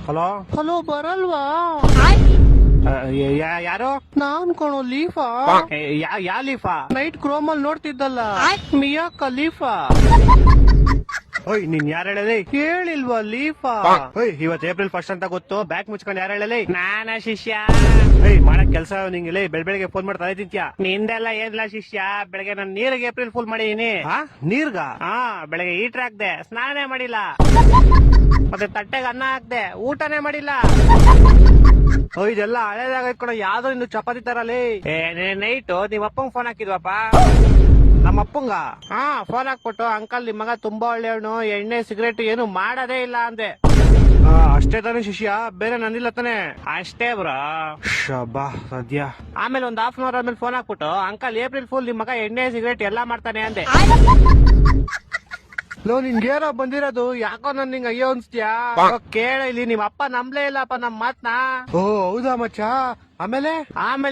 Hello hello ಬರಲ್ವಾ? ಯಾರು? ನಾನ್ ಕಣೋ ಲೀಫಾ. ಯಾ ಲೀಫಾ? Night ಕ್ರೋಮಲ್ ನೋಡ್ತಿದ್ದಲ್ಲ Miya Khalifa. ಓಯ್ ನೀನ್ ಯಾರು ಹೇಳಲಿ? ಹೇಳಿಲ್ವಾ ಲೀಫಾ? ಓಯ್ ಇವತ್ ಏಪ್ರಿಲ್ 1 ಅಂತ ಗೊತ್ತು, ಬ್ಯಾಕ್ ಮುಚ್ಕೊಂಡು ಯಾರು ಹೇಳಲಿ? ನಾನ ಶಿಷ್ಯ. ಏಯ್ ಮಾಡಕ್ ಕೆಲ್ಸ ನಿಂಗೆ ಬೆಳಗ್ಗೆ ಫೋನ್ ಮಾಡ್ತಾ ತಿಂತ್ಯಾ? ನಿಂದೆಲ್ಲ ಏನಿಲ್ಲ ಶಿಷ್ಯ. ಬೆಳಗ್ಗೆ ನಾನು ನೀರಿಗೆ ಏಪ್ರಿಲ್ ಫುಲ್ ಮಾಡಿದೀನಿ. ನೀರ್ಗ? ಬೆಳಗ್ಗೆ ಹೀಟರ್ ಹಾಕ್ದೆ, ಸ್ನಾನನೇ ಮಾಡಿಲ್ಲ. ಮತ್ತೆ ತಟ್ಟೆಗೆ ಅನ್ನ ಹಾಕ್ದೆ, ಊಟನೇ ಮಾಡಿಲ್ಲ. ಇದೆಲ್ಲ ಹಳೇದಾಗೈತ್ ಕಣ, ಯಾವ್ದೋ ಇನ್ನು ಚಪಾತಿ ತರಲಿ. ನೈಟ್ ನಿಮ್ ಅಪ್ಪಂಗ್ ಫೋನ್ ಹಾಕಿದ್ವಪ್ಪ. ನಮ್ಮ ಅಪ್ಪಂಗ? ಫೋನ್ ಹಾಕ್ಬಿಟ್ಟು ಅಂಕಲ್ ನಿಮ್ ಮಗ ತುಂಬಾ ಒಳ್ಳೆಯವನು, ಎಣ್ಣೆ ಸಿಗರೇಟ್ ಏನು ಮಾಡೋದೇ ಇಲ್ಲ ಅಂದೆ. ಅಷ್ಟೇ ತಾನೇ ಶಿಷ್ಯ, ಬೇರೆ ನಂದಿಲ್ಲ ತಾನೆ? ಅಷ್ಟೇ ಬ್ರೋ. ಶಬಾ ಸದ್ಯ. ಆಮೇಲೆ ಒಂದ್ ಹಾಫ್ ಅನ್ ಅವರ್ ಆದ್ಮೇಲೆ ಫೋನ್ ಹಾಕ್ಬಿಟ್ಟು ಅಂಕಲ್ ಏಪ್ರಿಲ್ ಫುಲ್ ನಿಮ್ ಮಗ ಎಣ್ಣೆ ಸಿಗರೇಟ್ ಎಲ್ಲಾ ಮಾಡ್ತಾನೆ ಅಂದೆ. ಲೋ ನಿನ್ಗೇನೋ ಬಂದಿರೋದು, ಯಾಕೋ ನನ್ ನಿಂಗೆ ಅಯ್ಯೋ ಅನ್ಸ್ತ್ಯಾ? ಕೇಳ ಇಲ್ಲಿ, ನಿಮ್ ಅಪ್ಪ ನಂಬ್ಲೇ ಇಲ್ಲಪ್ಪ ನಮ್ ಮಾತ್ನ. ಓ ಹೌದಾ ಮಚ್ಚ? ಆಮೇಲೆ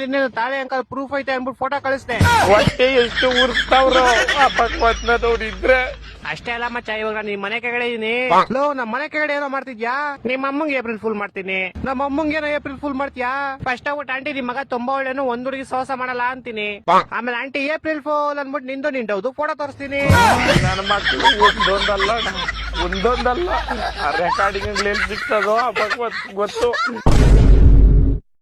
ಇನ್ನೇನು ತಾಳೆ ಅಂಕಲ್ ಪ್ರೂಫ್ ಐತೆ ಅನ್ಬಿಟ್ಟು ಫೋಟೋ ಕಳಿಸ್ದೆ. ಹೊಟ್ಟೆ ಎಷ್ಟು ಉರ್ಸ್ತಾವ್ರು ನೋಡಿದ್ರೆ. ಅಷ್ಟೇ ಅಲ್ಲ ಮಚ್ಚ, ಇವಾಗ ನಿಮ್ ಮನೆ ಕೆಳಗಡೆ ಇದೀನಿ. ಲೋ ನಮ್ ಮನೆ ಕೆಳಗಡೆ ಏನೋ ಮಾಡ್ತಿದ್ಯಾ? ನಿಮ್ಮ ಅಮ್ಮಂಗೆ ಏಪ್ರಿಲ್ ಫುಲ್ ಮಾಡ್ತೀನಿ. ನಮ್ಮ ಅಮ್ಮಂಗೇನೋ ಏಪ್ರಿಲ್ ಫುಲ್ ಮಾಡ್ತೀಯಾ? ಫಸ್ಟ್ ಆಗ್ಬಿಟ್ಟು ಆಂಟಿ ನಿಮ್ ಮಗ ತುಂಬಾ ಒಳ್ಳೆನು, ಒಂದ್ ಹುಡುಗಿ ಸಹವಾಸ ಮಾಡಲ್ಲ ಅಂತೀನಿ. ಆಮೇಲೆ ಆಂಟಿ ಏಪ್ರಿಲ್ ಫುಲ್ ಅನ್ಬಿಟ್ಟು ನಿಂದೌದು ಫೋಟೋ ತೋರಿಸ್ತೀನಿ. ನನ್ನ ಮಕ್ಕಳು ಒಂದೊಂದಲ್ಲ ರೆಕಾರ್ಡಿಂಗ್ ಎಲ್ಲಿ ಸಿಗ್ತದೋ ಗೊತ್ತು.